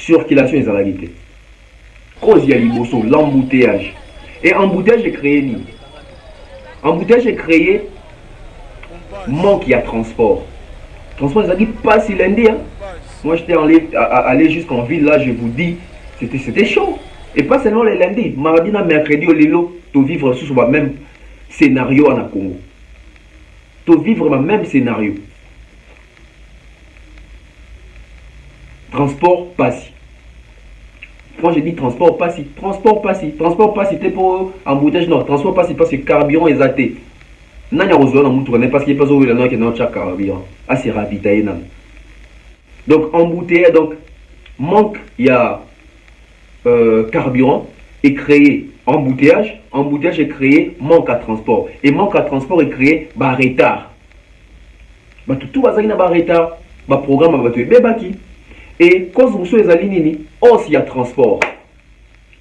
circulation des alalités. Cause il y a l'embouteillage. Et embouteillage est créé ni. Embouteillage est créé manque il y a transport. Transport ça dit pas si lundi. Hein. Moi j'étais allé jusqu'en ville là, je vous dis, c'était chaud. Et pas seulement les lundis, mardi, mercredi, au lilo, tu vivre sous le même scénario en Congo. Tu vivre le même scénario. Transport passe. Quand je dis transport passe, c'était pour embouteillage, non, transport passe parce que carburant est athée. Nanya besoin de moutourner parce qu'il n'y a pas besoin de notre carburant. Ah, c'est ravitaillé. Donc, embouteillage, donc, manque, il y a carburant est créé embouteillage. Embouteillage est créé manque à transport. Et manque à transport est créé par retard. Tout va dans retard. Le programme va être et cause vous soyez les lignes, aussi il y a transport.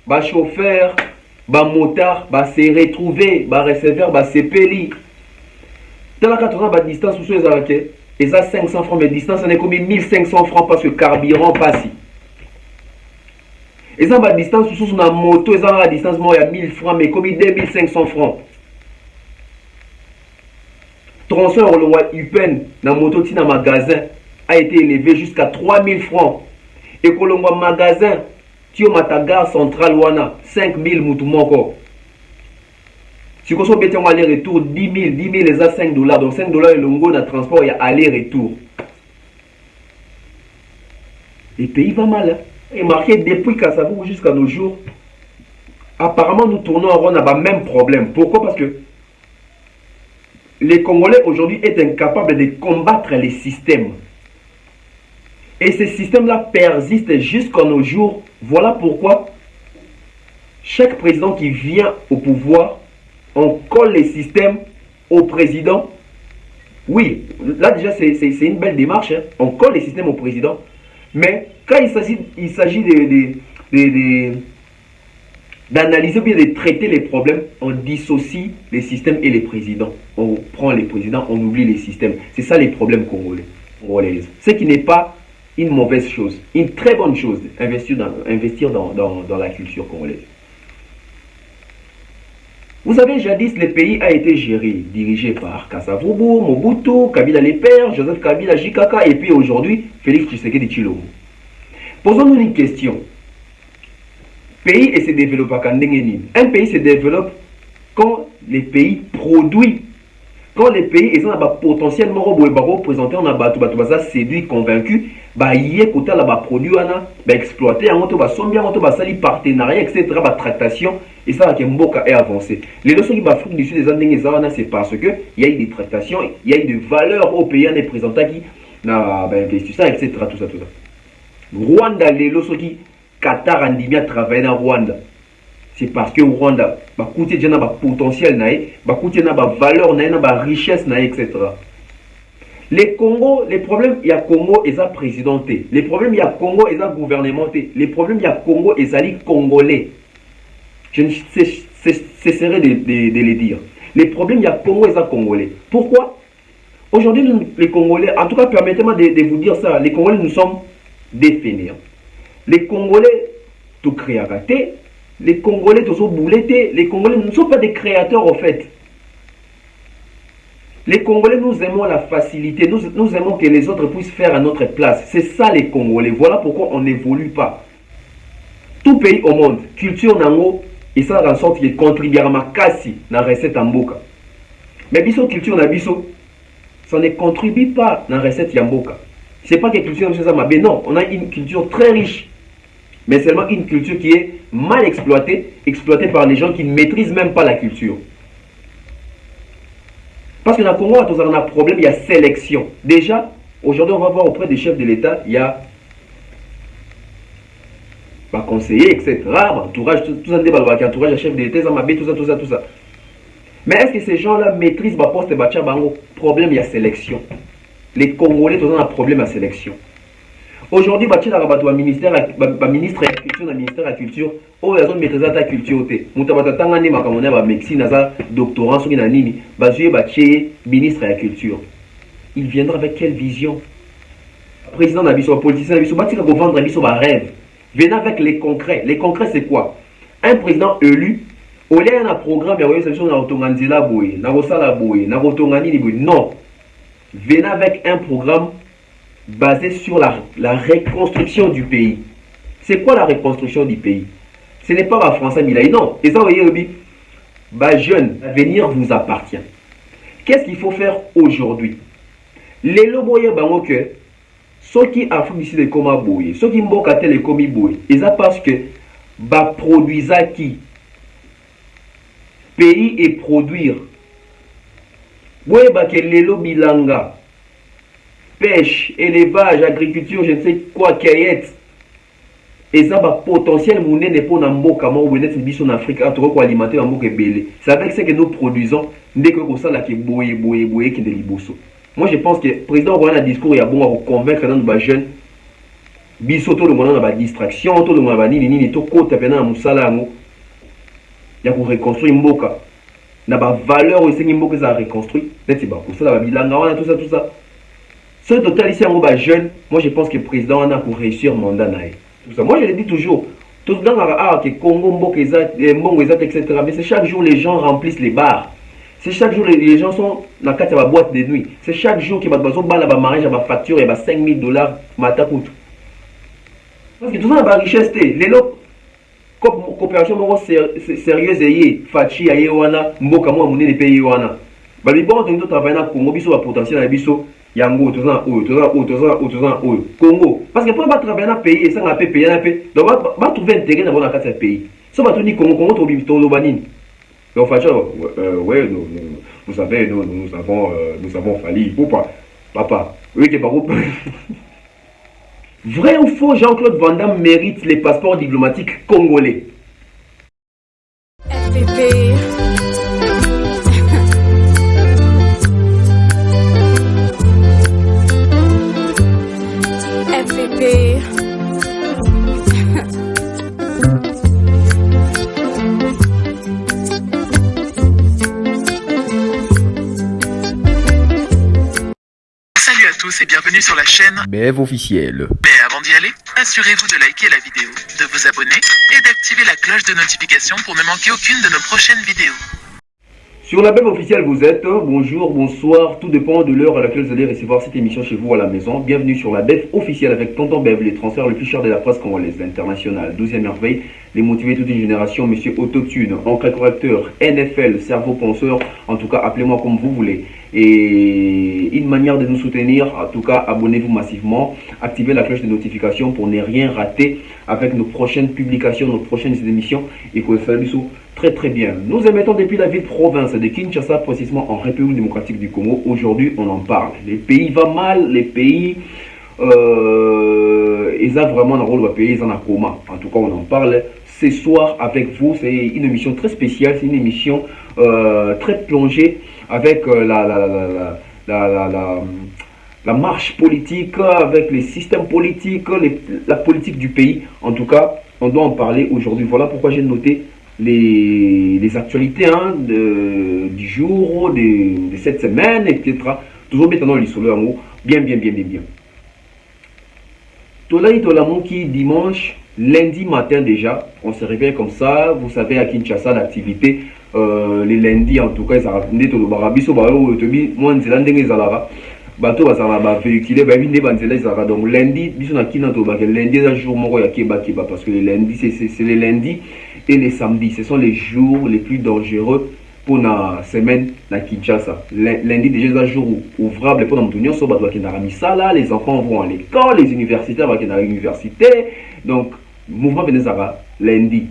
Le chauffeur, le motard, se retrouver, le receveur, se payer. Dans la 80 la distance, vous soyez arrêtés. Et ça 500 francs, mais distance, on est comme 1500 francs parce que carburant passe. Et ça, la distance, vous soyez sur la moto, et ça, la distance, il y a 1000 francs, mais comme 2500 francs. Transfert au UPEN, dans la moto, dans le magasin, a été élevé jusqu'à 3000 francs. Et que le magasin, tu as ta gare centrale, 5000 moutoumoko. Si vous avez un aller-retour, 10 000 les $, 5 $. Donc 5 $, et le ngo dans le transport, il y a aller-retour. Le pays va mal. Hein? Et marqué depuis Kassavou jusqu'à nos jours, apparemment nous tournons en rond à le même problème. Pourquoi? Parce que les Congolais aujourd'hui sont incapables de combattre les systèmes. Et ces systèmes-là persistent jusqu'à nos jours. Voilà pourquoi chaque président qui vient au pouvoir, on colle les systèmes au président. Oui, là déjà c'est une belle démarche. Hein. On colle les systèmes au président. Mais quand il s'agit d'analyser ou bien de traiter les problèmes, on dissocie les systèmes et les présidents. On prend les présidents, on oublie les systèmes. C'est ça les problèmes congolais. Ce qui n'est pas une mauvaise chose, une très bonne chose, investir dans la culture congolaise. Vous savez, jadis, le pays a été dirigé par Kasavubu, Mobutu, Kabila les pères, Joseph Kabila, Jikaka, et puis aujourd'hui, Félix Tshisekedi Tshilombo. Posons-nous une question. Pays et se développe à Kandengeni. Un pays se développe quand les pays produisent. Quand les pays ont un potentiel représenté, on a séduit, convaincu, y a produit, exploité, sali partenariat, etc., tractation, et ça est avancé. Les leçons qui Afrique du Sud des Andes, c'est parce qu'il y a eu des tractations, il y a eu des valeurs aux pays présentés qui investissement, etc. Tout ça. Rwanda, les leçons qui Qatar a bien travaillé dans Rwanda. C'est parce que Rwanda a un potentiel, a valeur, a richesse, etc. Les Congo, les problèmes, il y a Congo et sa présidenté. Les problèmes, il y a Congo et sa gouvernementé. Les problèmes, il y a Congo et sa congolais. Je ne cesserai de les dire. Les problèmes, il y a Congo et sa congolais. Pourquoi? Aujourd'hui, les Congolais, en tout cas, permettez-moi de vous dire ça, les Congolais, nous sommes des fainéants. Les Congolais, tout créé à rater. Les Congolais, tout boulettés. Les Congolais ne sont pas des créateurs, en fait. Les Congolais, nous aimons la facilité. Nous aimons que les autres puissent faire à notre place. C'est ça, les Congolais. Voilà pourquoi on n'évolue pas. Tout pays au monde, culture nango, et ça en sorte qu'il contribue à ma casse dans la recette en boka. Mais biso culture na biso, ça ne contribue pas dans la recette yamboka. C'est pas que la culture c'est ça, mais non, on a une culture très riche. Mais seulement une culture qui est mal exploitée par les gens qui ne maîtrisent même pas la culture. Parce que dans le Congo, on a un problème, il y a sélection. Déjà, aujourd'hui, on va voir auprès des chefs de l'État, il y a conseiller, etc., entourage, tout ça, entourage, chef de l'État, tout ça. Mais est-ce que ces gens-là maîtrisent le poste de Bachabang? Problème, il y a sélection. Les Congolais, ont un problème à sélection. Aujourd'hui, le ministère de la Culture, oh, ils ont maîtrisé la culture. Doctorant, ministre de la Culture. Il viendra avec quelle vision? Président de la politicien, il va vendre un rêve. Venez avec les concrets. Les concrets, c'est quoi? Un président élu, au lieu d'un programme, il y a une solution dans l'autoganzila boy, dans l'osala boy, dans l'autoganini boy. Non. Venez avec un programme basé sur la reconstruction du pays. C'est quoi la reconstruction du pays? Ce n'est pas la Français Milaï, non. Et ça, vous voyez, jeune, l'avenir vous appartient. Qu'est-ce qu'il faut faire aujourd'hui? Les loboyers bango que ceux qui affluent ici les coma boye, ceux qui mbokate les komi boye, et ça parce que ba produisent qui pays et produire. Boye ba que les bilanga, pêche, élevage, agriculture, je ne sais quoi, cueillette. Et ça va potentiel monnaie n'est pas dans mboka mo ou net biso en Afrique à trop alimenter en mboka belé. C'est avec ce que nous produisons dès que ça là qui boye qui de liboso. Moi je pense que le président a un discours il y a bon à convaincre dans les jeunes biso tout le monde a ba distraction, tout le monde a nini to kota pena musala ngo. Ya ko reconstruire mboka. Na ba valeur aussi mboka ça reconstruire. Net ba ko ça ba bilanga wana tout ça. Ce total ici en ba jeune, moi je pense que le président a pour réussir mandat naé. Moi je le dis toujours, tout dans que Congo, Mbongo, etc. Mais c'est chaque jour les gens remplissent les bars. C'est chaque jour les gens sont dans la boîte de nuit. C'est chaque jour qu'ils vont faire la mariage, la facture et 5 000 $. Parce que tout ça, c'est la richesse. Les coopération sérieuse et Fachi, Ayewana, Mboka, moi, les pays. Les bons qui travaillent dans le Congo, ils ont un potentiel à Bisso. Yango, Congo. Parce que pour travailler dans le pays, et ça, on a payé un peu. Donc, on va trouver un terrain dans le pays. Si on va trouver Congo, on trouve le Banine. Donc, ouais, vous savez, nous avons fallu. Pourquoi? Papa, oui, c'est pas vrai ou faux, Jean-Claude Van Damme mérite les passeports diplomatiques congolais? FPP. Salut à tous et bienvenue sur la chaîne BF officiel. Mais avant d'y aller, assurez-vous de liker la vidéo, de vous abonner et d'activer la cloche de notification pour ne manquer aucune de nos prochaines vidéos. Sur la BEF officielle, vous êtes. Bonjour, bonsoir, tout dépend de l'heure à laquelle vous allez recevoir cette émission chez vous à la maison. Bienvenue sur la BEF officielle avec Tonton Bev, les transferts le plus cher de la presse congolaise, l'international, 12e merveille, les motivés toute une génération, monsieur Autotune, encre correcteur, NFL, cerveau penseur, en tout cas appelez-moi comme vous voulez. Et une manière de nous soutenir, en tout cas abonnez-vous massivement, activez la cloche de notification pour ne rien rater avec nos prochaines publications, nos prochaines émissions et que ça très très bien. Nous émettons depuis la ville province de Kinshasa, précisément en République démocratique du Congo. Aujourd'hui, on en parle. Les pays vont mal, les pays, ils ont vraiment un rôle de pays, ils ont un coma. En tout cas, on en parle ce soir avec vous. C'est une émission très spéciale, c'est une émission très plongée avec la marche politique, avec les systèmes politiques, la politique du pays. En tout cas, on doit en parler aujourd'hui. Voilà pourquoi j'ai noté les actualités du jour, de cette semaine, etc. Toujours bien dans l'histoire, bien. Tolaï Tolamon qui dimanche, lundi matin déjà, on se réveille comme ça. Vous savez à Kinshasa l'activité, les lundis en tout cas, ça a été le barabiso, moi en Zélande, bateau va véhiculer donc lundi biso na kina to lundi un jour moko ya keba parce que les lundis c'est les lundis et les samedis, ce sont les jours les plus dangereux pour la semaine na Kinshasa. Lundi déjà un jour ouvrable pour nous so bato ki na misala, les enfants vont à l'école, les universitaires vont à l'université. Donc mouvement benezara lundi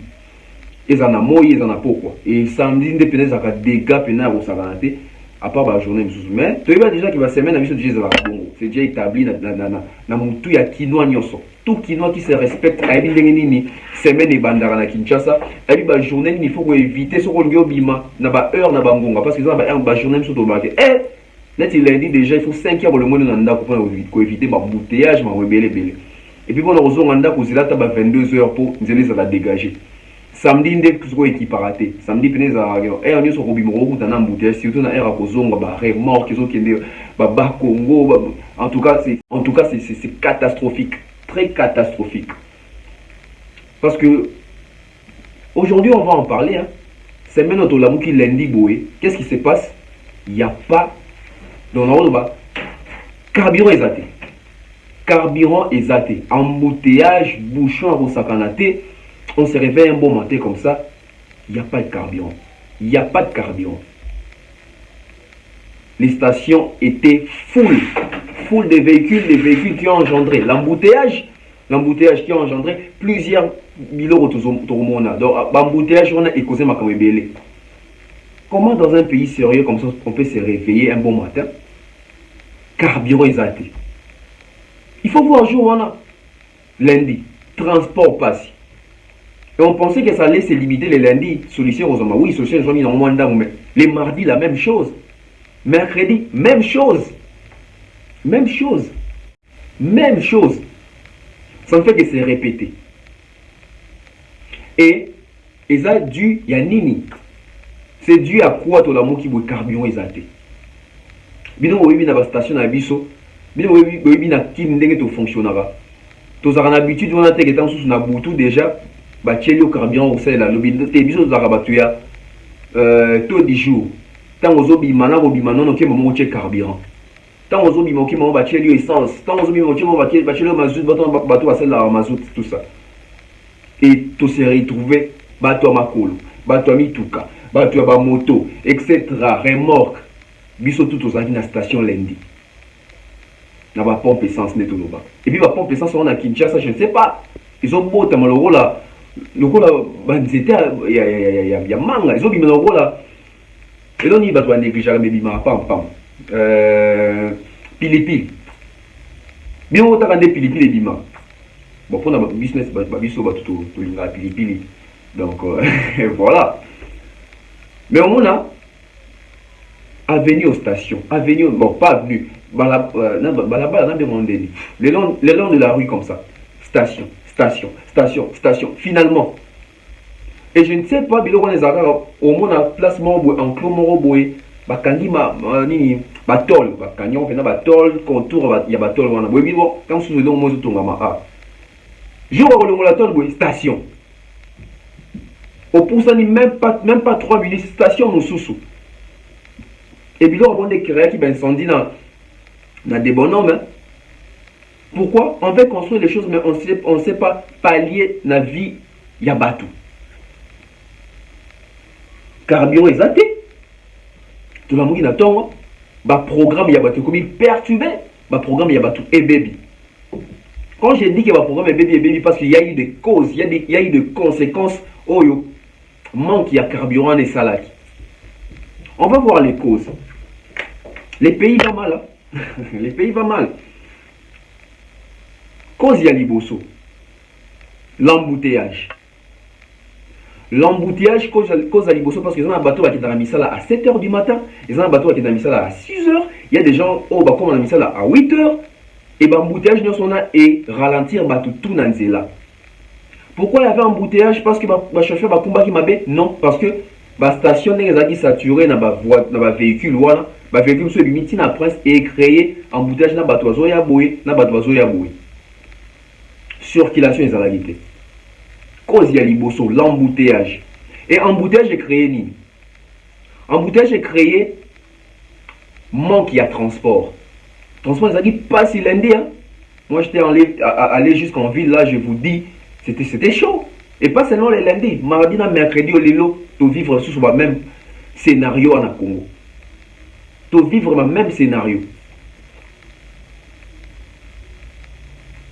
et en a moyi et en a pourquoi et samedi indépendance à dégâts pena au savanté à part la journée mais tu vois déjà qu'il va semaine à mission de Jésus c'est déjà établi na mutu ya kinoa nyoso tout kinoa qui se respecte à nini semaine et bandara na Kinshasa et ba journée il faut éviter ce qu'on bima na ba heure na ba ngonga parce que ça ba journée surtout ba net il lundi déjà il faut 5 heures le monde nanda pour éviter ba bouteillage ma webele bele et puis bon on ozonga ko zilata ba 22 heures pour nzeli ça va dégager. Samedi ndé ko équiparaté samedi peneza on yo so ko bimo ko tana mbouteillage surtout na era ko zonga ba remorque zo kende ba Congo en tout cas c'est catastrophique, très catastrophique. Parce que aujourd'hui, on va en parler. Hein. C'est même notre l'amour qui lundi boé. Qu'est-ce qui se passe? Il n'y a pas. Dans le bas, carburant est athée. Carburant est athée. Embouteillage, bouchon, rosakanaté. On se réveille un bon matin comme ça. Il n'y a pas de carburant. Il n'y a pas de carburant. Les stations étaient full de véhicules qui ont engendré l'embouteillage qui a engendré plusieurs millions de monde. Donc, l'embouteillage, on a causé ma camébélé. Comment dans un pays sérieux comme ça, on peut se réveiller un bon matin? Carburant exalté. Il faut voir un jour, on a lundi, transport passe. Et on pensait que ça allait se limiter les lundis, solution aux hommes. Oui, solution aux hommes, mais les mardis, la même chose. Mercredi, même chose. Même chose. Même chose. Ça ne fait que se répéter. Et ça dû, il y a nini. C'est dû à quoi tout l'amour qui veut carburant exalté. Bino oui na station na biso. Bino oui na kim ndenge to fonctionnera. To za habitude on a te que tant sous na butu déjà ba tcheli au carburant au sel la lobby te biso za rabatuya taux du jour. Tant aux obi mana obi manon ke moment che carburant. Tant aux obi moki moment ba tcheli essence. Tant aux obi moki moment ba tcheli mazout bato ba sel la mazout tout ça. Et tout se retrouver bato makolo, bato mituka, bato ba moto, etc. remorque. Biso tout aux avis na station lundi. Na ba pompe essence neto loba. Et puis ba pompe essence on a Kinshasa, je ne sais pas. Ils ont beau tama le là. Le là banzete ya manga, ils ont bimé le là. Et donc il va négliger mais bima pam. Pilipili. Bien on t'a pilipili bima. Bon pour notre business ba biso ba tout linga pilipili. Donc voilà. Mais on a avenue aux stations, avenue, bon pas avenue, le long de la rue comme ça, station, finalement. Et je ne sais pas, au moins la place en clos moroboué, bakandi batol, bakanyon, batol, contour, il y a batol, quand sous le long, moi je tombe à je vois la tol, station. Au pouce, même pas 3 minutes, station, nous sous. Et puis là, on a des créateurs qui ben incendie dans des bonhommes. Hein. Pourquoi? On veut construire les choses, mais on ne sait pas pallier la vie yabatou. Carburant exalté. Tout le monde qui attend, programme yabatou comme perturbé, programme yabatou et baby. Quand j'ai dit qu'il y a un programme et baby, parce qu'il y a eu des causes, il y a eu des conséquences, manque de carburant et salade. On va voir les causes. Les pays vont mal. Hein? Les pays vont mal. Cause ya liboso. L'embouteillage. L'embouteillage cause à liboso parce qu'ils ont un bateau qui est dans la misala à 7 h du matin. Ils ont un bateau qui est dans la misala à 6 h. Il y a des gens qui comme dans la misala à 8 h. Et l'embouteillage, nous sommes là et ralentir bateau tout dans là. Pourquoi il y avait un embouteillage? Parce que le chauffeur va combattre qui m'a dit non. Parce que la station est saturée dans le véhicule. Le véhicule sur le limite na prince et créé embouteillage na batoizo ya boé, na batoizo ya boé. Circulation est à la vérité. Cause ya liboso, l'embouteillage. Et embouteillage est créé ni. Embouteillage est créé manque à transport. Transport, ça dit pas si lundi. Hein. Moi j'étais allé jusqu'en ville là, je vous dis, c'était chaud. Et pas seulement les lundis, mardi, mercredi, au lilo, tu vivre sous le même scénario en Congo. Tu vivre le même scénario.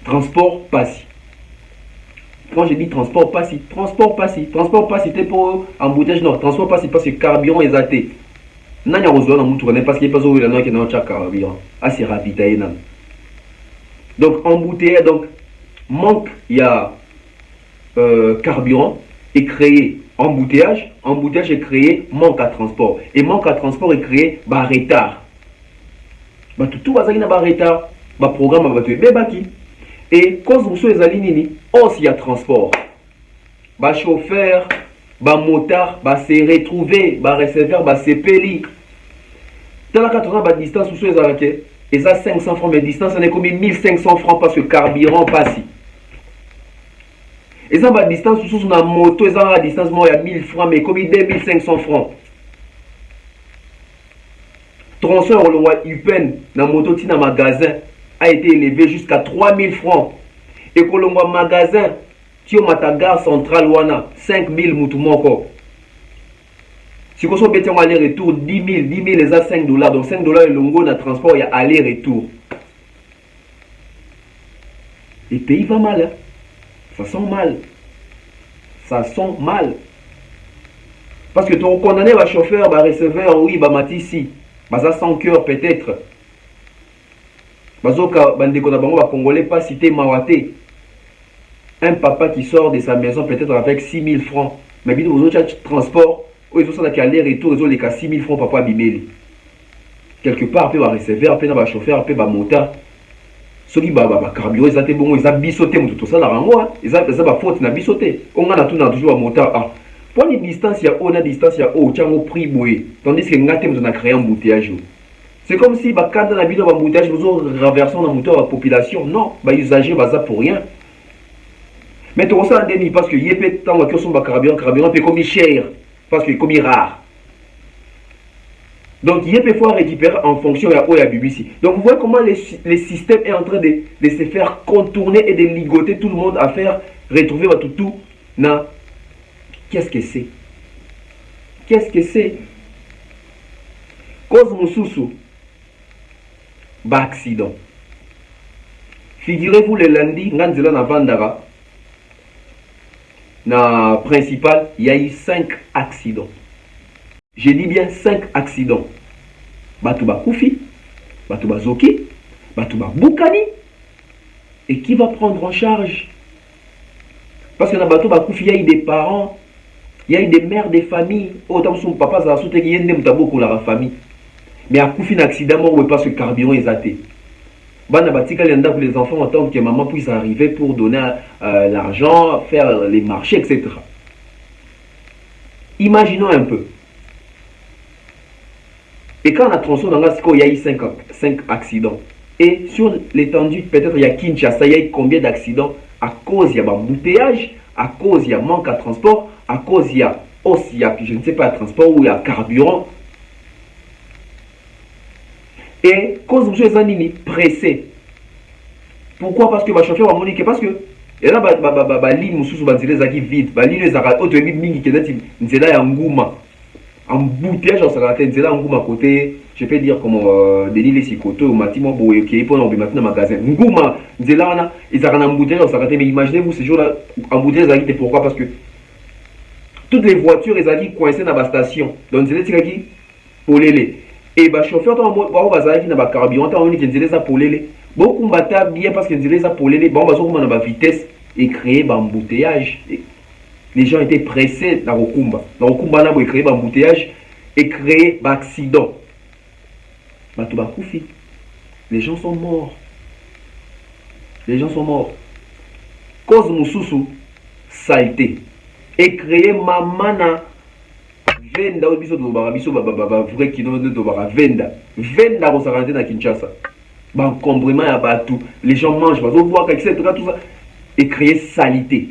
Transport passé. Quand je dis transport passé, c'était pour embouteillage nord. Transport passé parce que carburant est athée. N'a pas besoin de tourner parce qu'il n'y a pas besoin de carburant. Assez rapide. Donc embouteillage, donc manque, il y a carburant est créé embouteillage est créé manque à transport et manque à transport est créé retard. Tout va na retard, programme va te et cause vous les alignes aussi il y a transport. Chauffeur, motard, se retrouver, receveur, se peli. Dans la 80 distance vous les arrêtés et ça 500 francs mais distance on est comme 1500 francs parce que carburant passe. Et ça, la distance sous la moto, ça la distance il y a 1000 francs, mais comme 2500 francs. Tronçon au roi Upen, dans la moto, dans le magasin, a été élevé jusqu'à 3000 francs. Et que le magasin, tu as ta gare centrale, 5000 moutoumoko. Si vous avez un aller-retour, 10 000 les a 5 $. Donc 5 $, le longo dans le transport, il y a aller-retour. Le pays va mal. Hein? Ça sent mal. Ça sent mal. Parce que ton condamné, va chauffeur, va receveur, oui, va matissi. Ça sans cœur peut-être. Bazoka, va congolais, pas cité Mawate. Un papa qui sort de sa maison peut-être avec 6 000 francs. Mais bien, vous avez transport. Ils ont ça qui aller-retour, ils ont les cas 6 000 francs papa bimeli. Quelque part, après, va receveur, après, va chauffeur, après, va moteur. Ceux qui va carburant, ils ont été bons, ils ont bissoté, tout ça, là, ils ont faute, ils ont bissoté. On a toujours un moteur. Pour une distance, il y a une distance, il y a un prix boué. Tandis que nous avons créé un embouteillage. C'est comme si, quand on a vu un embouteillage, nous avons renversé un moteur à la population. Non, les usagers, ça pour rien. Mais tu as ça en demi, parce que il y a peu de temps, que son carburant, peut comme cher. Parce que comme il est rare. Donc il peut pouvoir récupérer en fonction de la BBC. Donc vous voyez comment le système est en train de se faire contourner et de ligoter tout le monde à faire retrouver votre tout. Non. Qu'est-ce que c'est? Qu'est-ce que c'est? Cause Moussoussou. Accident. Figurez-vous le lundi, Nganzela na Vandara. Na principal, il y a eu 5 accidents. Je dis bien 5 accidents. Batouba Koufi, Batouba Zoki, Batouba Boukani. Et qui va prendre en charge? Parce que dans Batouba Koufi, il y a eu des parents, il y a eu des mères de famille. Autant que son papa, ça a sauté qu'il y a une beaucoup la famille. Mais à Koufi, un accident, on ne pas ce carburant est athée. Pour les enfants attendent que maman puisse arriver pour donner l'argent, faire les marchés, etc. Imaginons un peu. Et quand on a tronçon dans Gasco, il y a eu 5 accidents. Et sur l'étendue, peut-être il y a Kinshasa, il y a eu combien d'accidents? À cause il y a embouteillage, à cause il y a manque à transport, à cause il y a aussi, je ne sais pas, transport ou il y a carburant. Et cause vous êtes pressé. Pourquoi? Parce que le chauffeur va moniquer. Parce que et là, la ligne est vide. La ligne est embouteillage à côté. Je peux dire comme des lignes ici côté au matin qui est pour le magasin. Ngouma, ils ont embouteillage mais imaginez-vous ce jour-là embouteillage pourquoi? Parce que toutes les voitures elles sont coincées dans la station. Donc c'est pour les et le chauffeur qui a carburant, beaucoup de bien parce que la vitesse et créer un embouteillage. Les gens étaient pressés dans le Kumba. Dans le Kumba, on a créé un embouteillage et créé un accident. Les gens sont morts. Les gens sont morts. Cause Moussoussou, saleté. Et créer mamana. Venda au biso vrai kilo de venda au sarante na Kinshasa. Encombrement à batou, les gens mangent, etc. Tout ça et créer salité.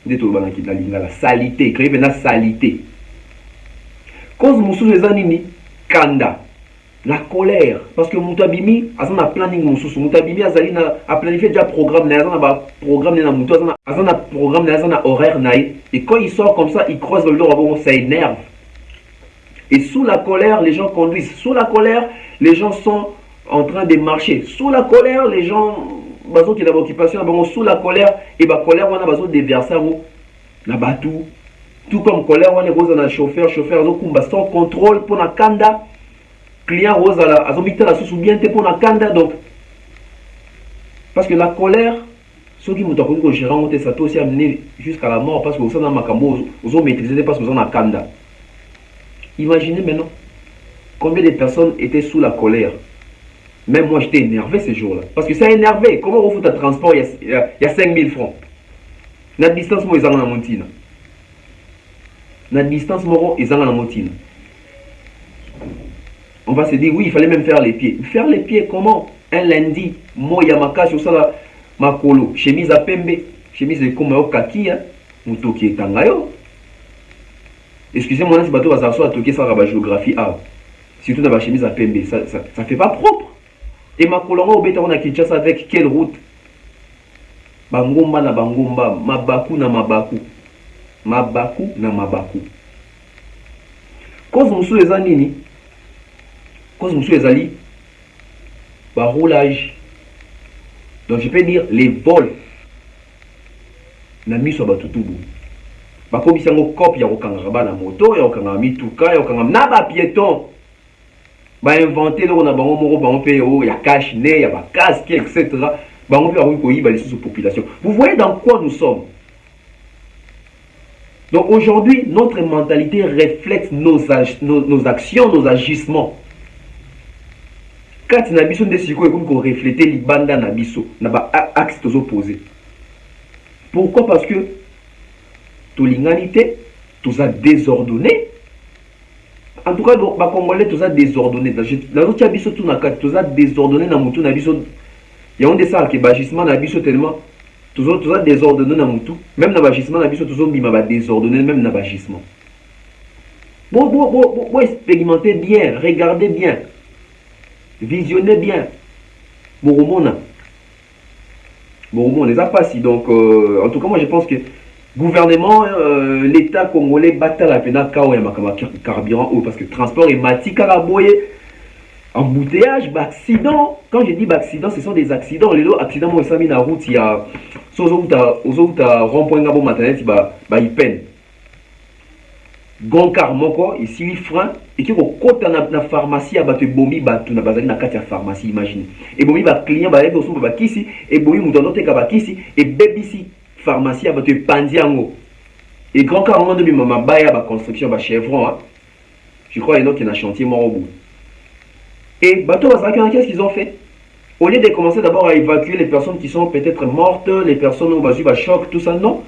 La salité, créer la salité. Cause Moussou les anini kanda. La colère, parce que Moutabimi a un planning Moussou, Moutabimi a planifié déjà programme, programme na Moutou, a programme na horaire naï, et quand il sort comme ça, il croise le dos, ça énerve. Et sous la colère, les gens conduisent. Sous la colère, les gens sont en train de marcher. Sous la colère, les gens, qui ont occupation, sous la colère, et la colère, on a besoin de verser na batou. Tout comme colère, on a besoin d'un chauffeur, sans contrôle pour la kanda. Client rose à zomiter la sous bien pour la kanda donc parce que la colère ceux qui m'ont appris que gérant ça peut aussi amener jusqu'à la mort parce que vous êtes dans makambo vous ont maîtrisé parce que vous êtes en kanda. Imaginez maintenant combien de personnes étaient sous la colère. Même moi j'étais énervé ce jour-là parce que ça énervé. Comment vous faites un transport il y a 5000 francs la distance moi ils ont la montine la distance moi ils ont la montine. On va se dire, oui, il fallait même faire les pieds. Faire les pieds, comment? Un lundi, moi, Yamaka, sur ça, ma colo, chemise à pembe, chemise ekoma yo kaki hein mutoki etanga yo. Excusez-moi si bateau va s'asseoir à toquer ça la géographie A. Surtout dans la chemise à pembe, ça fait pas propre. Et ma colonne au béton à Kinshasa avec quelle route? Bangomba na bangomba, mabaku na mabaku. Mabaku na mabaku. Cause musu eza nini? Cause musu ezali ba roulage. Donc je peux dire les vols. Na miso batutubu. Bakomisa ngo copie ya kokanga ba na moto, ya kokanga mituka, ya kokanga na ba piéton. Ba inventer le na bango moko bango pe o ya cache nez, ya ba casque etc. Bango pe ko yiba les population. Vous voyez dans quoi nous sommes? Donc aujourd'hui, notre mentalité reflète nos actions, nos agissements. Quand na biso ndesiko et comme qu'on refléter libanda na biso, na ba axe opposés. Pourquoi? Parce que l'humanité, tout ça désordonné. En tout cas, les Congolais, tout ça désordonné. Dans l'autre biso tout na tout ça désordonné na mutu na biso. Il y a un des salles qui bagissement na biso tellement tout ça désordonné na mutu. Même na bagissement na biso tout ça bima ba désordonné même na bagissement. Bon expérimentez bien, regardez bien. Visionnez bien. Bon, on les a pas si donc en tout cas moi je pense que gouvernement l'état congolais battre la peine kao ya makama carburant parce que transport et matika la boye embouteillage accident. Quand je dis accident ce sont des accidents les autres accidents moi ça mis la route il y a aux rond-point ngabo maternité ba ipen gonkar moko ici li frein et qui kokota na pharmacie ba te bomi ba tu na bazali na kati ya pharmacie imagine et bomi ba client ba lebe osumba ba kisi et bomi mutondo te ka ba kisi et bebisi pharmacie ba te pandiango et grand car moment de mama baya ba construction ba chevron hein? Je crois qu'il y a un chantier mort au bout et bateau qu'est-ce qu'ils ont fait au lieu de commencer d'abord à évacuer les personnes qui sont peut-être mortes les personnes où va choc tout ça non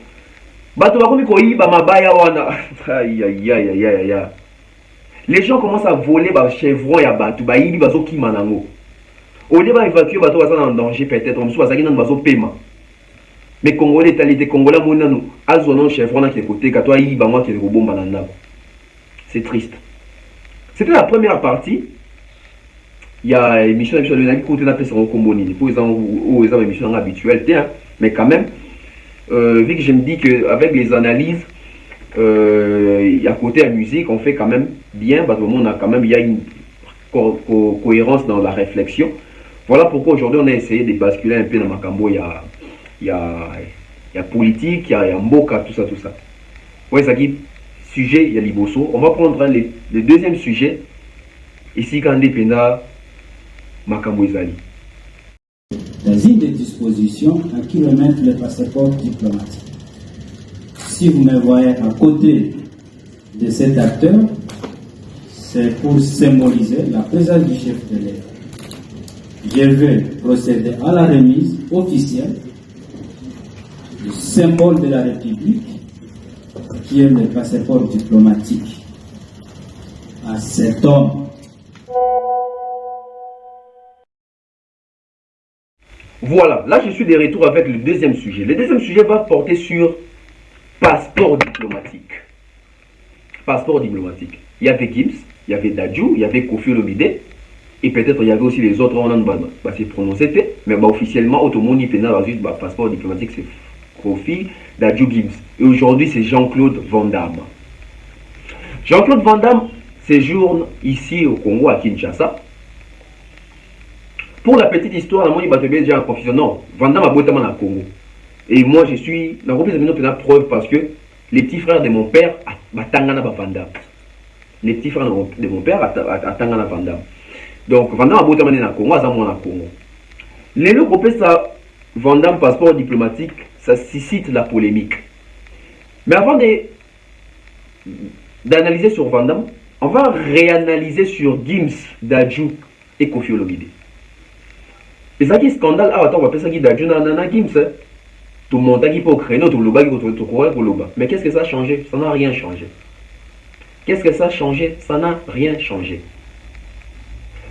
les gens commencent à voler ba chevron ya batu ba yibi bazo ki manango au lieu d'évacuer bato baza en danger peut-être on soit bazaki nan bazo paiement mais congolais talité congolais monano azonon chevron na ke côté ka toi yibi ba moi ke robomba na ndako. C'est triste. C'était la première partie. Il y a émission de la côté na pesa kombo nini pour exemple aux émissions habituelles mais quand même vu que je me dis qu'avec les analyses, à côté de la musique, on fait quand même bien, parce qu'on a quand même, il y a une cohérence dans la réflexion. Voilà pourquoi aujourd'hui on a essayé de basculer un peu dans Makambo, il y a politique, il y a Mboka, tout ça. Ouais, ça qui sujet, il y a Liboso. On va prendre le deuxième sujet, ici quand on dépend Makambo Ezali. Dans une des dispositions à qui remettre le passeport diplomatique. Si vous me voyez à côté de cet acteur, c'est pour symboliser la présence du chef de l'État. Je vais procéder à la remise officielle du symbole de la République, qui est le passeport diplomatique, à cet homme. Voilà, là je suis de retour avec le deuxième sujet. Le deuxième sujet va porter sur passeport diplomatique. Passeport diplomatique. Il y avait Gims, il y avait Dadju, il y avait Kofi Olomide, et peut-être il y avait aussi les autres, on va se prononcer, mais officiellement, tout le monde passeport diplomatique, c'est Kofi, Dadju, Gims. Et aujourd'hui, c'est Jean-Claude Van Damme. Jean-Claude Van Damme séjourne ici au Congo, à Kinshasa. Pour la petite histoire, moi, il va te dire déjà en confusion. Non, Van Damme a beau à Congo. Et moi, je suis. La preuve parce que les petits frères de mon père, Tangana Van Damme. Les petits frères de mon père, Tangana Van Damme. Donc, Van Damme a beau à Congo, à Congo. Les deux groupes, ça, Van Damme, passeport diplomatique, ça suscite la polémique. Mais avant d'analyser sur Van Damme, on va réanalyser sur Gims, Dadju et Kofi Olomide. Et ça qui est scandale, on va appeler ça qui Dadju Nana Gims. Tout le monde qui peut créer, tout le monde. Mais qu'est-ce que ça a changé? Ça n'a rien changé. Qu'est-ce que ça a changé? Ça n'a rien changé.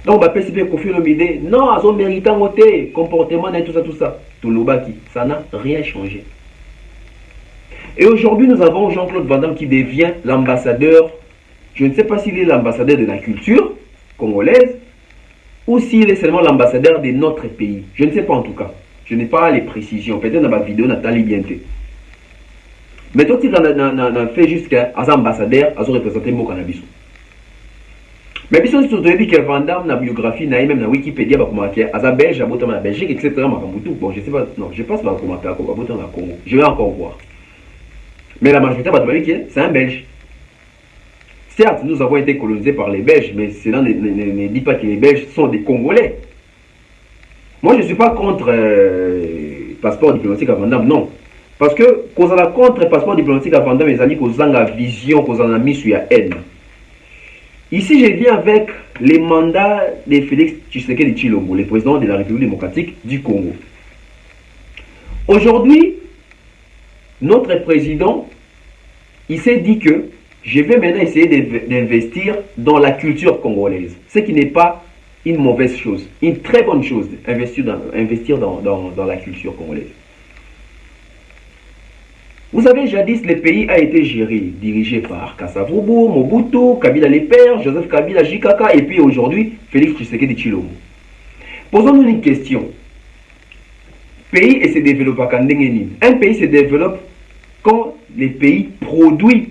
Donc on va appeler ça Kofi Olomide. Non, ils ont mérité un côté, comportement et tout ça. Tout le monde, ça n'a rien changé. Et aujourd'hui, nous avons Jean-Claude Van Damme qui devient l'ambassadeur, je ne sais pas s'il est l'ambassadeur de la culture congolaise ou s'il est seulement l'ambassadeur de notre pays. Je ne sais pas en tout cas. Je n'ai pas les précisions. Peut-être dans ma vidéo, Nathalie Bienté. Mais toi, tu as fait jusqu'à ambassadeur, à représenter mon cannabis. Mais si tu te dis que Van Damme, dans la biographie, même dans Wikipédia, à Belge, à la Belgique, etc. Bon, je ne sais pas, non, je pense pas comment faire à Congo. Je vais encore voir. Mais la majorité, c'est un Belge. Certes, nous avons été colonisés par les Belges, mais cela ne dit pas que les Belges sont des Congolais. Moi, je ne suis pas contre passeport diplomatique à Van Damme, non. Parce que, quand on a contre passeport diplomatique à Van Damme, ils ont dit qu'on a la vision, qu'on a mis sur la haine. Ici, je viens avec les mandats de Félix Tshisekedi Tshilombo, le président de la République démocratique du Congo. Aujourd'hui, notre président, il s'est dit que je vais maintenant essayer d'investir dans la culture congolaise. Ce qui n'est pas une mauvaise chose, une très bonne chose, investir dans la culture congolaise. Vous savez, jadis, le pays a été géré, dirigé par Kasavubu, Mobutu, Kabila les pères, Joseph Kabila, JKK, et puis aujourd'hui, Félix Tshisekedi Tshilombo. Posons-nous une question. Pays et se développe à Kandengeni. Un pays se développe quand les pays produisent.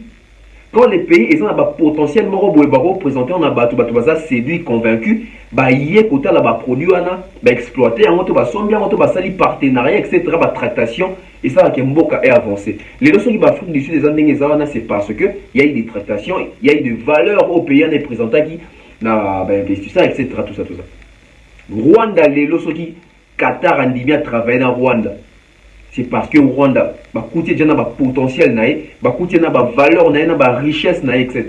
Quand les pays ont un potentiel représenté, on a séduit, convaincu, y a produit, exploité, on a sali partenariat, etc. Tractation, et ça est avancé. Les leçons qui Afrique du Sud des Andes, c'est parce qu'il y a eu des tractations, il y a eu des valeurs aux pays présentés qui investisseurs, etc. Tout ça. Rwanda, les leçons qui Qatar a bien travaillé dans Rwanda. C'est parce que Rwanda, il y a un potentiel, il y a une valeur, il y a une richesse, etc.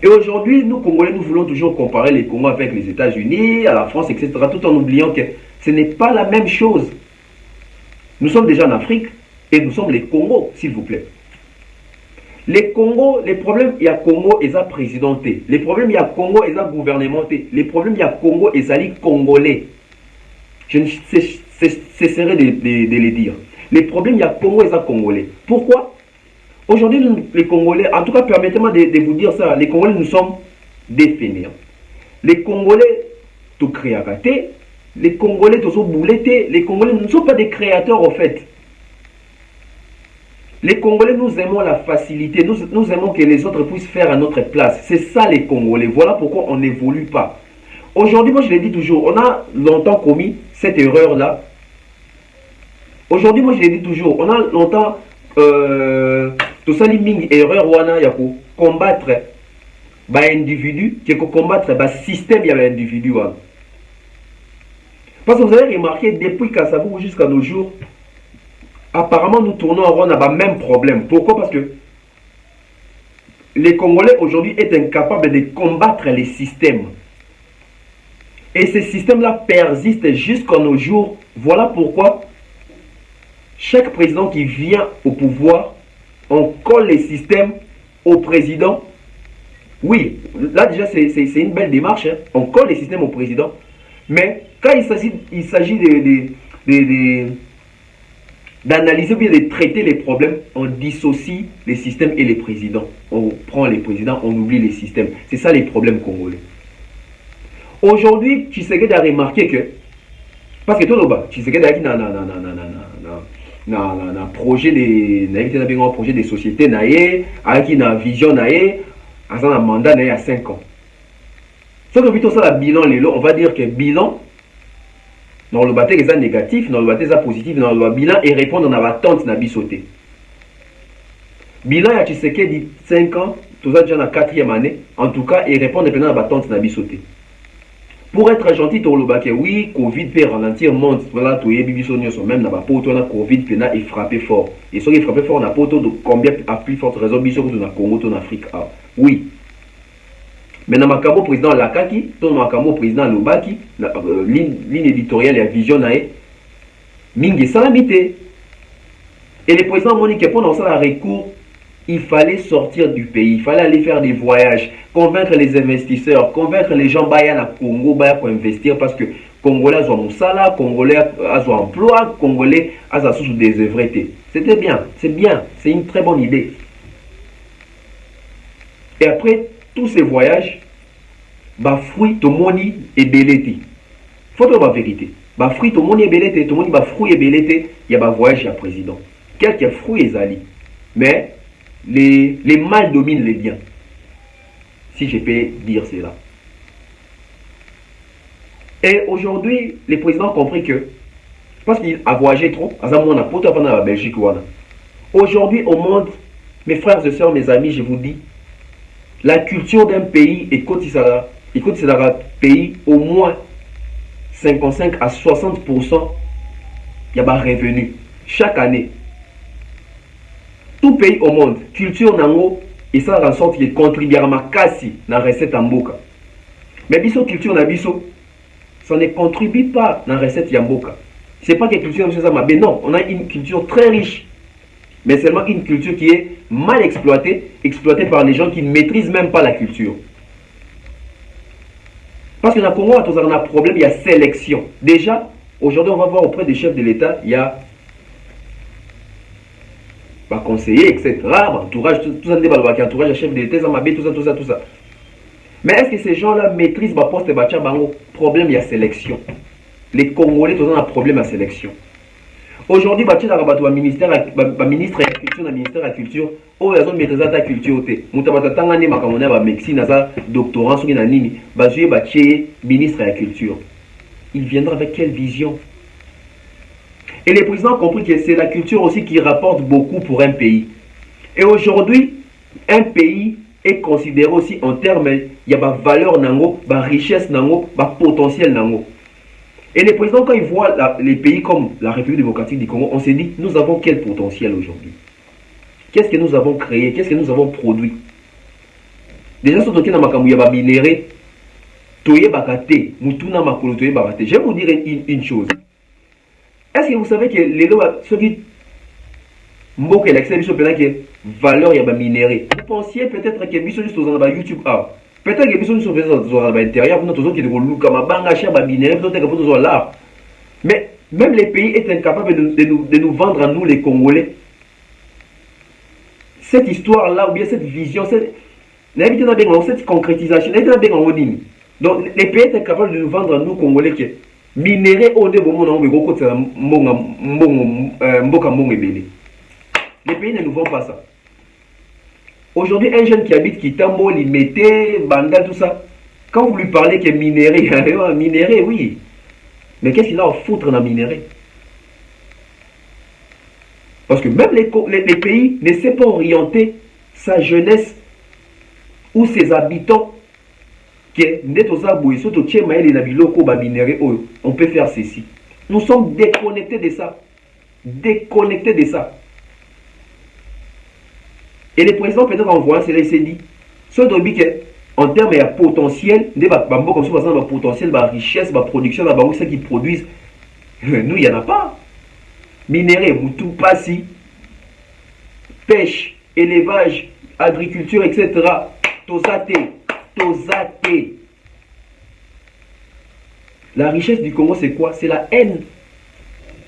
Et aujourd'hui, nous, Congolais, nous voulons toujours comparer les Congos avec les États-Unis, la France, etc. Tout en oubliant que ce n'est pas la même chose. Nous sommes déjà en Afrique et nous sommes les Congos, s'il vous plaît. Les Congos, les problèmes, il y a Congo et ça présidenté. Les problèmes, il y a Congo et ça gouvernementé. Les problèmes, il y a Congo et ça congolais. Je ne cesserai de les dire. Les problèmes, il y a Congo et ça congolais. Pourquoi? Aujourd'hui, les Congolais, en tout cas, permettez-moi de vous dire ça, les Congolais, nous sommes des fainéants. Les Congolais, tout créaté, les Congolais, tout bouletté, les Congolais ne sont pas des créateurs, en fait. Les Congolais, nous aimons la facilité, nous aimons que les autres puissent faire à notre place. C'est ça, les Congolais. Voilà pourquoi on n'évolue pas. Aujourd'hui, moi, je l'ai dit toujours, on a longtemps commis cette erreur-là. Aujourd'hui, moi, je l'ai dit toujours, on a longtemps tout ça, erreur, il y a pour combattre les individus, qui combattre le système, il y a l'individu. Parce que vous avez remarqué, depuis Kassavou jusqu'à nos jours, apparemment, nous tournons en rond, on a le même problème. Pourquoi? Parce que les Congolais, aujourd'hui, sont incapables de combattre les systèmes. Et ces systèmes-là persistent jusqu'à nos jours. Voilà pourquoi chaque président qui vient au pouvoir, on colle les systèmes au président. Oui, là déjà c'est une belle démarche. Hein. On colle les systèmes au président. Mais quand il s'agit d'analyser ou bien de traiter les problèmes, on dissocie les systèmes et les présidents. On prend les présidents, on oublie les systèmes. C'est ça les problèmes congolais. Aujourd'hui, Tshisekedi a remarqué que, parce que tout le monde, Tshisekedi a dit un projet de société, avec une vision, avec un mandat à 5 ans. Sauf que plutôt ça, le bilan, on va dire que bilan, dans le bâtiment est négatif, dans le bâtiment est positif, dans le bilan, et répondre à l'attente n'a bisoté. Bilan, il y a Tshisekedi 5 ans, tout ça déjà dans la 4e année, en tout cas, et répondre à l'attente n'a bisoté. Pour être gentil, oui, Covid peut ralentir le monde. Voilà, tout est bibiso même dans la peau, on a Covid est frappé fort. Et ce qui est frappé fort, on a pas de combien à plus forte raison, biso que dans le Congo, en Afrique. Ah, oui. Mais dans le Macabo président Lakaki, dans le Macabo président Lobaki, ligne éditoriale et vision, Mingi Salamité. Et le président Monique, pendant ça, le recours, il fallait sortir du pays, il fallait aller faire des voyages, convaincre les investisseurs, convaincre les gens à Congo pour investir parce que Congolais azwa musala, Congolais azwa emploi, Congolais azwa sous des œuvretés. C'était bien, c'est une très bonne idée. Et après tous ces voyages, bah fruit to moni et belete. Faut dire la vérité. Bah fruit to moni et belete, to moni bah fruit et belete, il y a bah voyage à président. Quelques fruits et ali. Mais les mal dominent les biens. Si je peux dire cela. Et aujourd'hui, les présidents ont compris que, parce qu'il a voyagé trop, la Belgique. Aujourd'hui, au monde, mes frères et sœurs, mes amis, je vous dis, la culture d'un pays, écoute, c'est un pays, au moins 55 à 60%, il y a des revenus. Chaque année. Tout pays au monde, culture nango, et ça en sorte qu'il contribue à ma casse dans la recette en boka. Mais biso culture na biso, ça ne contribue pas dans la recette Yamboka. Ce n'est pas que la culture est non, on a une culture très riche, mais seulement une culture qui est mal exploitée, exploitée par les gens qui ne maîtrisent même pas la culture. Parce que dans le Congo, on a un problème, il y a sélection. Déjà, aujourd'hui, on va voir auprès des chefs de l'État, il y a conseillers, etc., entourage, tout ça, entourage, le chef de l'État, tout ça. Mais est-ce que ces gens-là maîtrisent le poste de Bango? Problème, il y a sélection. Les Congolais, ils ont un problème à sélection. Aujourd'hui, il y a un ministre de la Culture, un ministère de la Culture, où ils ont maîtrisé la culture. Ils ont médecine, doctorat, ministre de la Culture. Il viendra avec quelle vision? Et les présidents ont compris que c'est la culture aussi qui rapporte beaucoup pour un pays. Et aujourd'hui, un pays est considéré aussi en termes, il y a ma valeur, ma richesse, ma potentiel. Et les présidents, quand ils voient les pays comme la République démocratique du Congo, on s'est dit, nous avons quel potentiel aujourd'hui? Qu'est-ce que nous avons créé? Qu'est-ce que nous avons produit? Déjà, sur le makamou, il y a minéré, toye bakate, mutuna makolo toye bakate. Je vais vous dire une chose. Est-ce que vous savez que les lois, ceux qui m'ont l'accès à que valeur il y a minéré. Vous pensiez peut-être que biso juste dans YouTube peut-être que biso sur l'intérieur, nous tous qui comme banga cher minéré, peut-être que vous là. Mais même les pays est incapables de nous vendre à nous les Congolais cette histoire là ou bien cette vision, cette concrétisation, donc les pays est incapable de nous vendre à nous Congolais que minéré au début les pays ne nous vendent pas ça. Aujourd'hui, un jeune qui habite Kitambo, Limité, Banda, tout ça, quand vous lui parlez que minéré, minéré, oui. Mais qu'est-ce qu'il a à foutre dans minéré? Parce que même les pays ne savent pas orienter sa jeunesse ou ses habitants. On peut faire ceci. Nous sommes déconnectés de ça. Déconnectés de ça. Et le président, peut-être en voyant cela, il s'est dit, ce en termes de potentiel, comme si par potentiel, richesse, production, ceux qui produisent, nous, il n'y en a pas. Minéré, Moutou, Passi, pêche, élevage, agriculture, etc. Tosate. La richesse du Congo, c'est quoi? C'est la haine.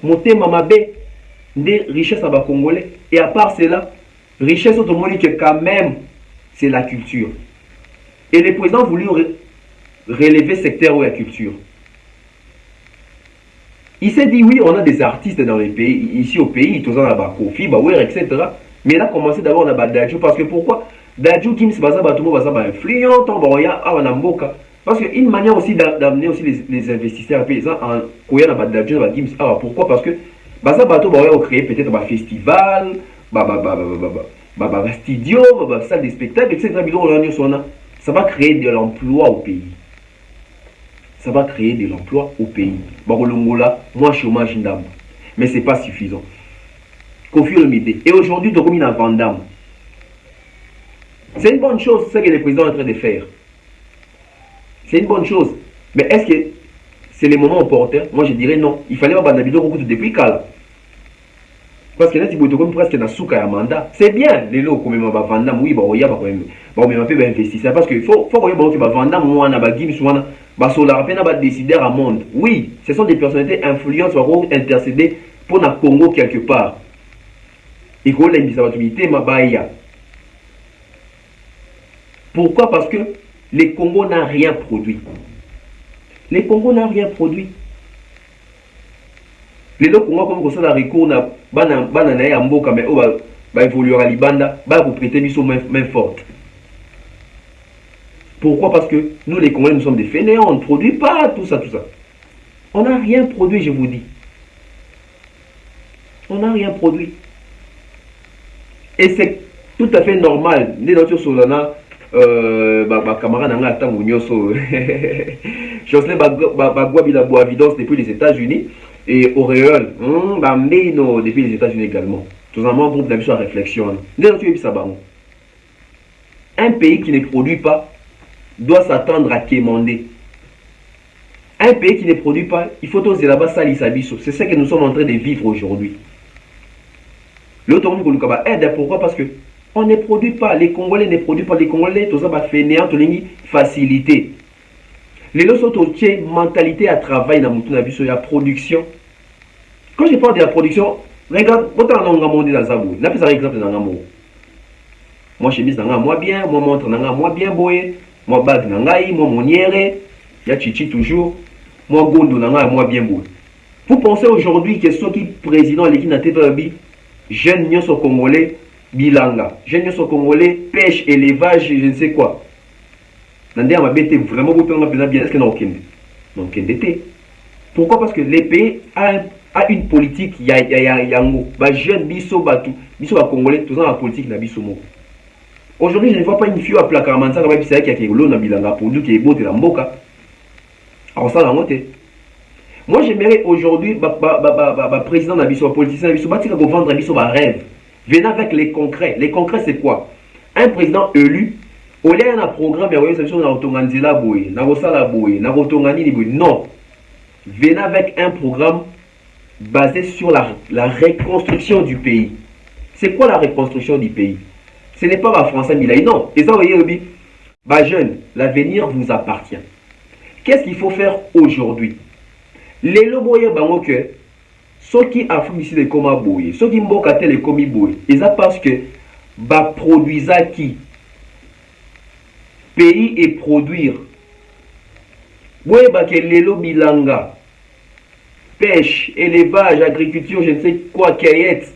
Monter Mamabé, des richesses à bas Congolais. Et à part cela, richesse autrement que quand même, c'est la culture. Et les présidents voulu relever ce secteur où la culture. Il s'est dit, oui, on a des artistes dans les pays, ici au pays, tous en a Kofi, Bawer, etc. Mais il a commencé d'abord à Dadju, parce que pourquoi? Dadju, Kim, c'est pas ça, tout le monde va influent, parce qu'une manière aussi d'amener aussi les investisseurs paysans en Koya na Dadju, pourquoi? Parce que Baza Bato va créer peut-être un festival, studio, salle de spectacle, etc. Ça va créer de l'emploi au pays. Ça va créer de l'emploi au pays. Moi, chômage d'âme. Mais ce n'est pas suffisant. Kofi Olomide. Et aujourd'hui, Dokomina Vandam. C'est une bonne chose, ce que le président est en train de faire. C'est une bonne chose. Mais est-ce que c'est le moment opportun? Moi, je dirais non. Il fallait avoir Bandabido beaucoup depuis Kala. Parce que là, tu peux presque dans souka ya mandat. C'est bien, les lots comme Vandam, oui, bah, il y a pas quand même. Bah, on peut investir. Parce qu'il faut que Vandam, moi, on a Gims, Basolar Pena va décider à monde. Oui, ce sont des personnalités influentes qui vont intercéder pour le Congo quelque part. Et qu'on l'invisibilité mabaya. Pourquoi? Parce que le Congo n'a rien produit. Le Congo n'a rien produit. Les Congo comme ça la recours na bana na mboka mais va évoluer à Libanda, va vous prêter biso main forte. Pourquoi? Parce que nous les Congolais nous sommes des fainéants, on ne produit pas tout ça. On n'a rien produit, je vous dis. On n'a rien produit. Et c'est tout à fait normal. Les gens sur l'ana camarade nanga tango nyoso. Jocelyn Bagua bila Boavidance depuis les États-Unis et Auréole Bambino depuis les États-Unis également. Tout un groupe d'avis sur la réflexion. Un pays qui ne produit pas doit s'attendre à quémander. Un pays qui ne produit pas, il faut oser là-bas salir biso. C'est ce que nous sommes en train de vivre aujourd'hui. L'autre aide, pourquoi? Parce que on ne produit pas, les Congolais ne produisent pas, les Congolais, tout ça va fainéant, tout ça facilité. Les autres mentalité à travail dans la production. Quand je parle de la production, regarde, autant on a monté dans Zabou, n'a pas exemple dans Ngamou. Moi chemise dans moi bien, moi montre dans moi bien boé, moi bag dans moi monière, ya chichi toujours, moi gondo dans moi bien boé. Vous pensez aujourd'hui que ceux qui président l'équipe n'a pas jeunes nyos au Congolais bilanga, jeunes nyos au Congolais pêche, élevage, je ne sais quoi. Nandé ma bête vraiment beaucoup bien, est-ce que non non pourquoi? Parce que les pays a une politique yango ba jeune biso batu biso ba Congolais tous la politique na biso moko. Aujourd'hui je ne vois pas une fille à placar mansa ba bisa qui a kelo na bilanga pour dire que bote la mboka. Alors ça la montée. Moi j'aimerais aujourd'hui président na biso politicien na biso ba tika ko vendre biso ba rêve. Venez avec les concrets. Les concrets c'est quoi? Un président élu au lieu d'un programme il y a na otonganzela boye, na kosala boye, na kotongani ni boye. Non. Venez avec un programme basé sur la reconstruction du pays. C'est quoi la reconstruction du pays? Ce n'est pas la français Milaï, non. Et ça, vous voyez, jeune, l'avenir vous appartient. Qu'est-ce qu'il faut faire aujourd'hui? Les loboye bangoke, ceux qui affirment ici les comas boye, ceux qui mbokate les comis boye, et ça parce que produisa qui pays et produire. Boye bake lelo bilanga. Pêche, élevage, agriculture, je ne sais quoi, cueillette.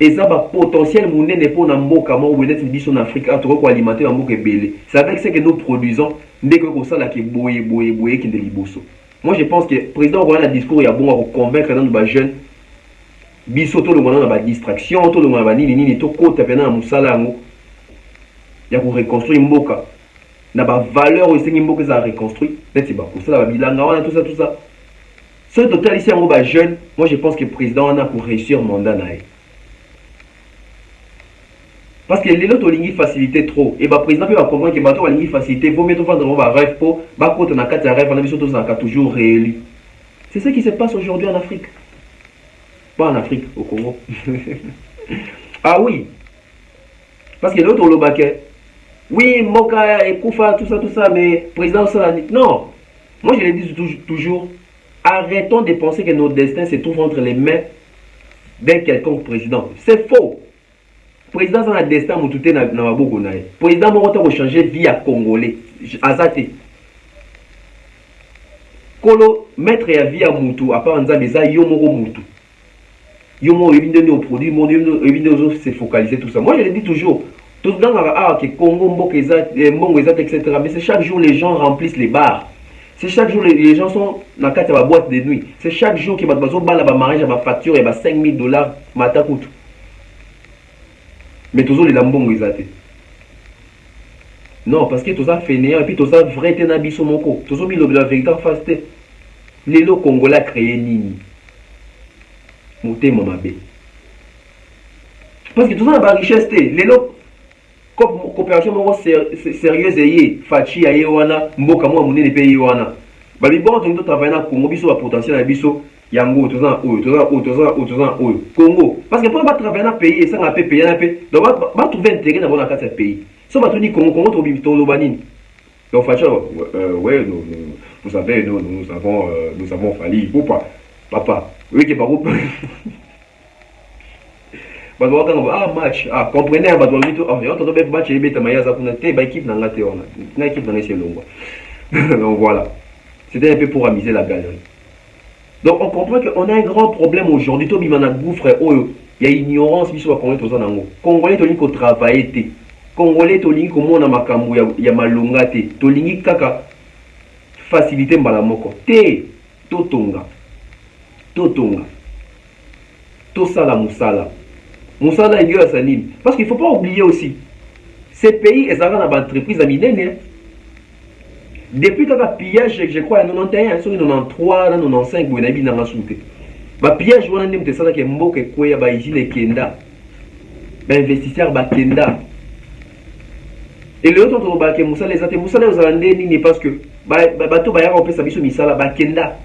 Et ça va potentiel monnaie n'est pas en mboka ou peut-être en Afrique à trop alimenter en mboka belé. C'est avec ce que nous produisons dès que ça là qui boye qui de liboso. Moi je pense que le président aura un discours il y a bon à convaincre nos jeunes. Biso tout le monde a distraction, tout le monde a nini tout côté pendant musala ngo. Il y a pour reconstruire mboka. Na ba valeur aussi mboka ça reconstruire. Peut-être ba pour ça la bilanga tout ça. Ce total ici en jeune, moi je pense que le président en a pour réussir le mandat. Parce que les autres ont facilité trop. Et le président peut comprendre que le bateau a facilité. Il faut mettre un rêve pour que na kati rêve, on a toujours réélu. C'est ce qui se passe aujourd'hui en Afrique. Pas en Afrique, au Congo. Ah oui. Parce que l'autre ont oui, Moka et Koufa, tout ça, mais le président ça non. Moi je le dis toujours. Arrêtons de penser que notre destin se trouve entre les mains d'un quelconque président. C'est faux. Le président a un destin à tout na maboko na ye. Le président va changer vie à Congolais. Azate. Kolo mettre ya vie à mutu à part nzambe za yo moko mutu. Yo mo ebinde no produit mon ebinde zo se focaliser tout ça. Moi je le dis toujours. Tout dans que Congo mboko ezat etc. Mais c'est chaque jour les gens remplissent les bars. C'est chaque jour les gens sont dans la boîte de nuit. C'est chaque jour qu'ils vont faire mariage, ma facture et 5 000 $. Mata coûte. Mais toujours les lambons ils ont. Non, parce que tout ça fainéant et puis tout ça vrai tenabi somoko. Tout ça mis la vérité en face. Les lots congolais créé nini. Monté mamabe. Parce que tout ça n'a pas richesse. Les lots coopération sérieuse et fachi aye wana mboka mo munene pays wana ba bi bon to travailler na Congo biso ba potentiel na biso yango toza Congo parce que pour ba travailler na pays ça na pays na pe donc ba trouver intérêt na bona kati ya pays so ba tuni Congo to bi to lo banini Donc, franchement, ouais, vous savez, nous avons fallu. Pourquoi? Papa, oui, qui est par où? Ah, match. Ah, comprenez, ah, match, il équipe donc voilà. C'était un peu pour amuser la galerie. Donc, on comprend qu'on a un grand problème aujourd'hui. Tobi Managouffre, il y a ignorance, il y a Congolais, Congolais, il travailler. Congolais tolingi komona makambo ya malonga te tolingi kaka facilité mbala moko te totonga tosala musala ego ya sanini parce qu'il faut pas oublier aussi ces pays ezalaka na entreprise minene depuis kaka pillage je crois en 91 sur 93 na 95 boye na binanga soute ba pillage wana ndem tesala ke mboka ekweya ba usine kenda ba investisseur ba kenda. Et le autre qui Moussala les athées, Moussala aux Alandais n'est parce que bateau bayara on peut s'abisso misala bakenda.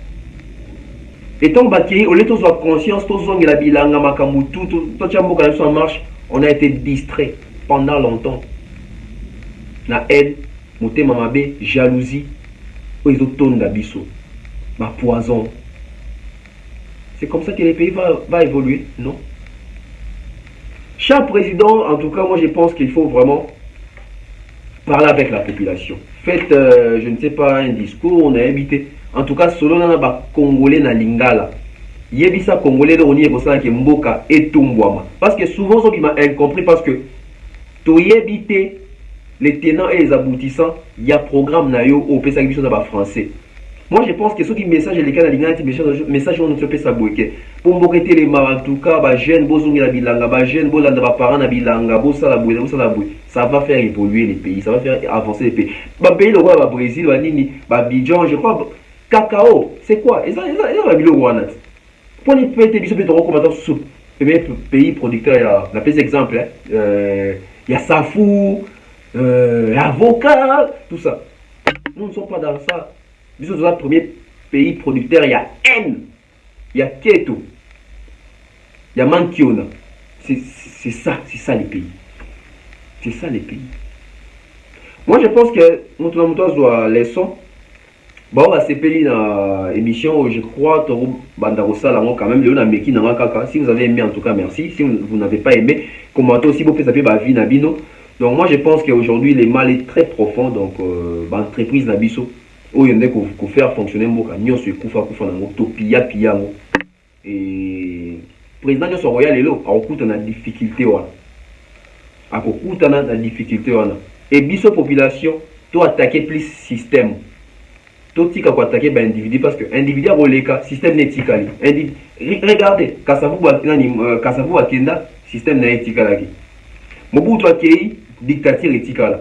Et tant baki, au lieu de avoir conscience, tous ont la bilanga makamutu, tout chambo quand en marche, on a été distrait pendant longtemps. Na haine, moté mamabe, jalousie, ils ont tourné d'abisso, ma poison. C'est comme ça que les pays va évoluer, non? Cher président, en tout cas, moi je pense qu'il faut vraiment parler avec la population. Faites, je ne sais pas, un discours, on a invité. En tout cas, selon les Congolais na Lingala, yebisa Congolais on y est pour ça que Mboka et Tumbwama. Parce que souvent, ça qui m'a incompris parce que tu yebite les tenants et les aboutissants, il y a programme na yo au pesa qui sont français. Moi, je pense que ceux qui message les gars, les messages on ne peut pas s'abouquer. Pour m'boquer les en tout cas, bah jeune, bozungi la bilanga, bah jeune, bolanda, bah parents na bilanga, bosala boué, ça va faire évoluer les pays, ça va faire avancer les pays. Bah pays le roi, bah Brésil, bah Nini, bah Bidjan, je crois, cacao, c'est quoi? Et ça va bien le roi. Pour les pays, ils sont recommandés sur le pays producteur, il y a la plus exemple, il y a Safou, avocat, tout ça. Nous ne sommes pas dans ça. Nous sommes dans le premier pays producteur, il y a N, il y a Keto, il y a Mankiona. C'est ça les pays. C'est ça les pays. Moi je pense que nous doit leçon. Bon, on va s'épeler dans l'émission, je crois, quand même, si vous avez aimé, en tout cas, merci. Si vous n'avez pas aimé, commentez aussi, vous pouvez savoir ma vie, Nabino. Donc moi je pense qu'aujourd'hui, le mal est très profond, donc, l'entreprise Nabiso. Il y a des faire fonctionner et président de royal elo a difficulté et biso population to attaquer plus système to tika ko attaquer ba individu parce que individu a roleka système netikali regardez Kasavu akenda système na etikalaki Mobutu akei dictature etikala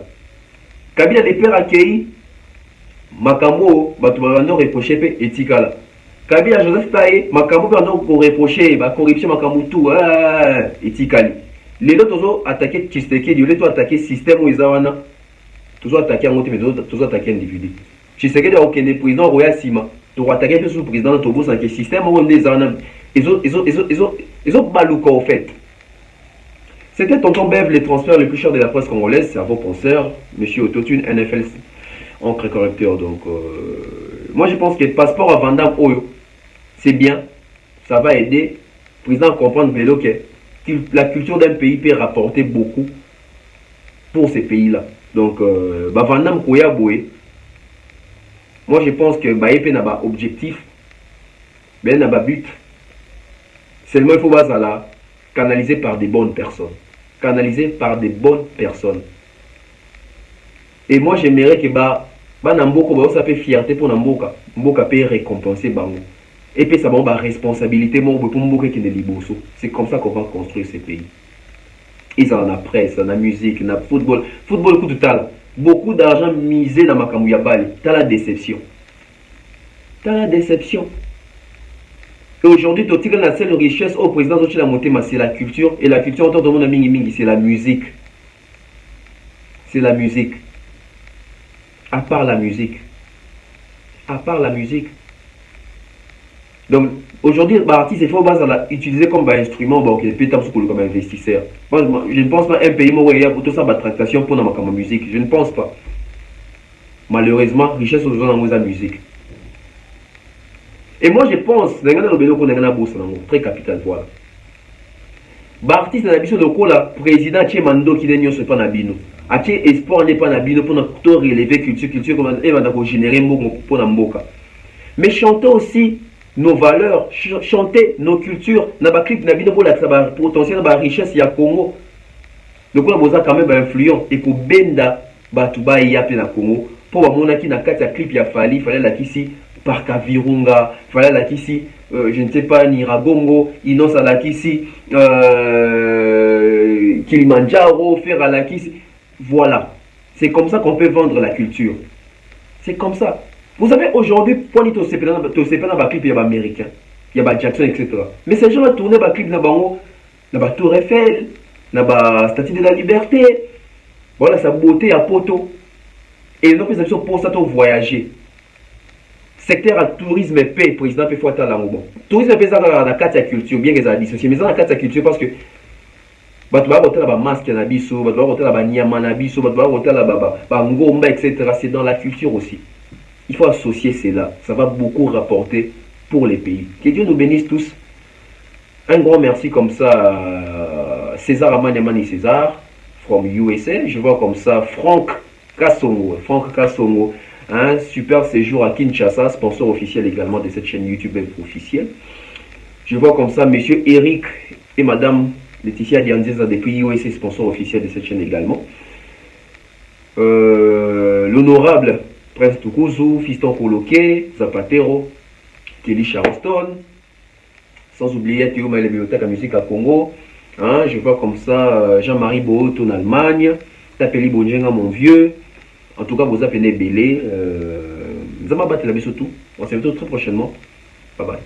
Kabila de père akei makambo bato bando reprocher pe etikala Kabila Joseph Taye makambo bando ko reprocher ba corruption makambo tout etikali lelo tozo attaquer Tshisekedi lelo to attaquer système oizawana tozo attaquer ngote mais tozo attaquer individu Tshisekedi a okende président royal sima to attaquer pe sous président to bosa que système o ndezana ils ont baluka au fait. C'était tonton Bev, les transferts les plus chers de la presse congolaise, c'est à vos penseurs, monsieur Autotune, NFL encre correcteur. Donc, moi je pense que le passeport à Vandam Oyo, c'est bien, ça va aider le président à comprendre que la culture d'un pays peut rapporter beaucoup pour ces pays-là. Donc, Vandam Koya Boé, moi je pense que Bayepe n'a pas objectif, ben n'a pas but. Seulement il faut voir canalisé par des bonnes personnes. Canalisé par des bonnes personnes. Et moi j'aimerais que Namboka ça fait fierté pour Namboka. Mboka peut récompenser Bango. Et puis ça va responsabilité pour Mboka qui est liboso. C'est comme ça qu'on va construire ces pays. Ils en ont la presse, la musique, le football. Football coup de tal. Beaucoup d'argent misé dans Makamou Yabali. T'as la déception. T'as la déception. Et aujourd'hui, la seule richesse au président de la montée, c'est la culture. Et la culture, autour de mon ami, c'est la musique. C'est la musique. À part la musique. À part la musique. Donc, aujourd'hui, l'artiste, il faut utiliser comme instrument, comme investisseur. Moi, je ne pense pas un pays où il y a pour tout ça, tractation pour la musique. Je ne pense pas. Malheureusement, richesse aux gens dans la musique. Et moi je pense, très capital, voilà. L'artiste n'a pas de président qui est mando qui n'est pas nabino. Ache espoir n'est pas nabino pour nous relever culture comme et va générer pour namboka. Mais chanter aussi nos valeurs, chanter nos cultures, n'a pas clip nabino pour la potentiel la richesse ya Congo. Donc on a quand même influent et pour benda batuba ya na Congo pour mona qui na kati clip ya fallait la kisi par Kavirunga, fallait la kisi je ne sais pas Niragongo, Inos Alakisi, Kilimanjaro, faire Alakisi. Voilà. C'est comme ça qu'on peut vendre la culture. C'est comme ça. Vous savez, aujourd'hui, pour les clips, il y a américain, il y a Jackson, etc. Mais ces gens-là tournent des clips dans la Tour Eiffel, dans la Statue de la Liberté. Voilà, sa beauté à poteau. Et donc, ils ont pour ça voyager. Secteur à tourisme et paix, président peut faire la bon. Tourisme peut ça dans la carte culture, bien qu'ils aient dissocié, mais dans la carte culture parce que tu vas avoir la masque na biso, tu vas avoir la nyama na biso, tu vas avoir la ngomba, etc. C'est dans la culture aussi. Il faut associer cela. Ça va beaucoup rapporter pour les pays. Que Dieu nous bénisse tous. Un grand merci comme ça, César Amaniamani César, from USA. Je vois comme ça Franck Kassongo. Un super séjour à Kinshasa, sponsor officiel également de cette chaîne YouTube officielle. Je vois comme ça monsieur Eric et madame Laetitia Dianzeza depuis USA, sponsor officiel de cette chaîne également. L'honorable Prince Tukuzu, Fiston Koloke, Zapatero, Kelly Charleston, sans oublier Théo et bibliothèque à musique à Congo. Hein, je vois comme ça Jean-Marie Bohoto en Allemagne, Tapeli Bonjenga mon vieux. En tout cas, vous appelez Bélé. Zama Bat la tout. On se retrouve très prochainement. Bye bye.